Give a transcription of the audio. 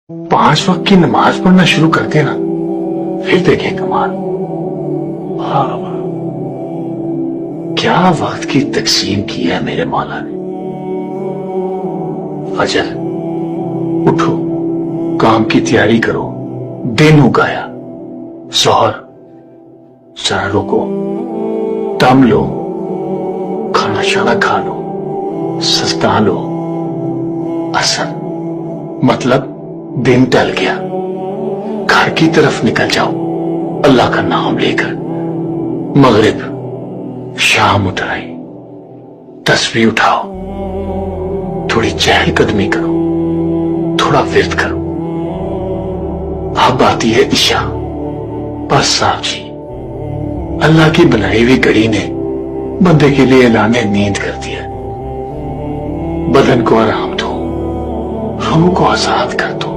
5 वक्त की नमाज पढ़ना शुरू कर देना, फिर देखें कमाल। वाह वाह, क्या वक्त की तकसीम की है मेरे मौला ने। फजर उठो, काम की तैयारी करो, दिन उगाया। जोहर जरा रुको, दम लो, खाना शाना खा लो, सस्ता लो। असर मतलब दिन टल गया, घर की तरफ निकल जाओ अल्लाह का नाम लेकर। मगरिब शाम उठ आई, तस्बीह उठाओ, थोड़ी चहलकदमी करो, थोड़ा विर्द करो। अब आती है इशा। बस साहब जी, अल्लाह की बनाई हुई घड़ी ने बंदे के लिए ऐलाने नींद कर दिया। बदन को आराम दो, रूह को आजाद कर दो।